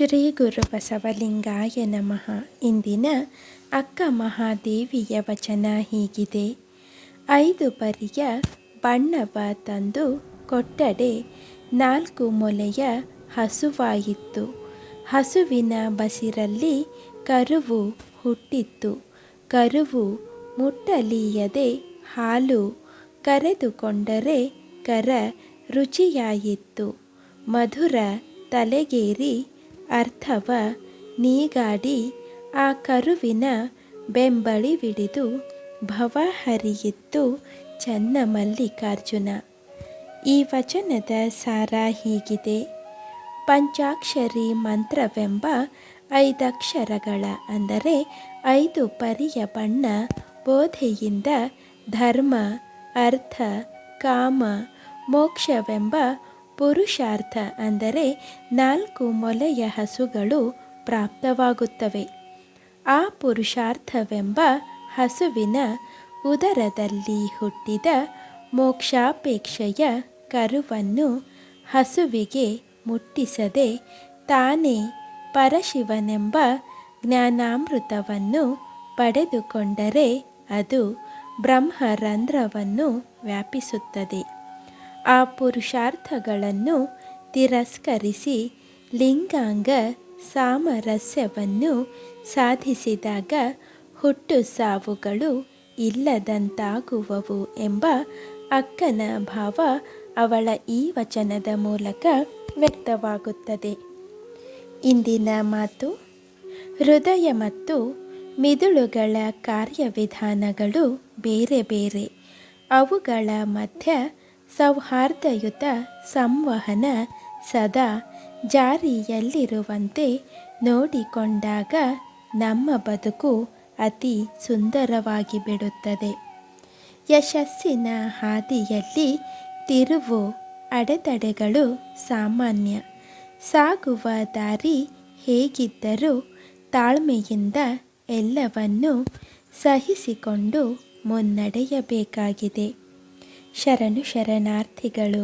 ಶ್ರೀ ಗುರು ಬಸವಲಿಂಗಾಯ ನಮಃ. ಇಂದಿನ ಅಕ್ಕ ಮಹಾದೇವಿಯ ವಚನ ಹೀಗಿದೆ. 5 ಪರಿಯ ಬಣ್ಣವ ತಂದು ಕೊಟ್ಟಡೆ 4 ಮೊಲೆಯ ಹಸುವಾಯಿತು. ಹಸುವಿನ ಬಸಿರಲ್ಲಿ ಕರುವು ಹುಟ್ಟಿತ್ತು. ಕರುವು ಮುಟ್ಟಲೀಯದೆ ಹಾಲು ಕರೆದುಕೊಂಡರೆ ಕರ ರುಚಿಯಾಯಿತು. ಮಧುರ ತಲೆಗೇರಿ ಅರ್ಥವ ನೀಗಾಡಿ ಆ ಕರುವಿನ ಬೆಂಬಳಿವಿಡಿದು ಭವ ಹರಿಯಿತ್ತು ಚನ್ನಮಲ್ಲಿಕಾರ್ಜುನ. ಈ ವಚನದ ಸಾರ ಹೀಗಿದೆ. ಪಂಚಾಕ್ಷರಿ ಮಂತ್ರವೆಂಬ 5 ಅಕ್ಷರಗಳ ಅಂದರೆ 5 ಪರಿಯ ಬಣ್ಣ ಬೋಧೆಯಿಂದ ಧರ್ಮ, ಅರ್ಥ, ಕಾಮ, ಮೋಕ್ಷವೆಂಬ ಪುರುಷಾರ್ಥ ಅಂದರೆ 4 ಮೊಲೆಯ ಹಸುಗಳು ಪ್ರಾಪ್ತವಾಗುತ್ತವೆ. ಆ ಪುರುಷಾರ್ಥವೆಂಬ ಹಸುವಿನ ಉದರದಲ್ಲಿ ಹುಟ್ಟಿದ ಮೋಕ್ಷಾಪೇಕ್ಷೆಯ ಕರುವನ್ನು ಹಸುವಿಗೆ ಮುಟ್ಟಿಸದೆ ತಾನೇ ಪರಶಿವನೆಂಬ ಜ್ಞಾನಾಮೃತವನ್ನು ಪಡೆದುಕೊಂಡರೆ ಅದು ಬ್ರಹ್ಮರಂಧ್ರವನ್ನು ವ್ಯಾಪಿಸುತ್ತದೆ. ಆ ಪುರುಷಾರ್ಥಗಳನ್ನು ತಿರಸ್ಕರಿಸಿ ಲಿಂಗಾಂಗ ಸಾಮರಸ್ಯವನ್ನು ಸಾಧಿಸಿದಾಗ ಹುಟ್ಟು ಸಾವುಗಳು ಇಲ್ಲದಂತಾಗುವವು ಎಂಬ ಅಕ್ಕನ ಭಾವ ಅವಳ ಈ ವಚನದ ಮೂಲಕ ವ್ಯಕ್ತವಾಗುತ್ತದೆ. ಇಂದಿನ ಮಾತು: ಹೃದಯ ಮತ್ತು ಮಿದುಳುಗಳ ಕಾರ್ಯವಿಧಾನಗಳು ಬೇರೆ ಬೇರೆ. ಅವುಗಳ ಮಧ್ಯ ಸೌಹಾರ್ದಯುತ ಸಂವಹನ ಸದಾ ಜಾರಿಯಲ್ಲಿರುವಂತೆ ನೋಡಿಕೊಂಡಾಗ ನಮ್ಮ ಬದುಕು ಅತಿ ಸುಂದರವಾಗಿ ಬಿಡುತ್ತದೆ. ಯಶಸ್ಸಿನ ಹಾದಿಯಲ್ಲಿ ತಿರುವು ಅಡೆತಡೆಗಳು ಸಾಮಾನ್ಯ. ಸಾಗುವ ದಾರಿ ಹೇಗಿದ್ದರೂ ತಾಳ್ಮೆಯಿಂದ ಎಲ್ಲವನ್ನೂ ಸಹಿಸಿಕೊಂಡು ಮುನ್ನಡೆಯಬೇಕಾಗಿದೆ. ಶರಣು ಶರಣಾರ್ಥಿಗಳು.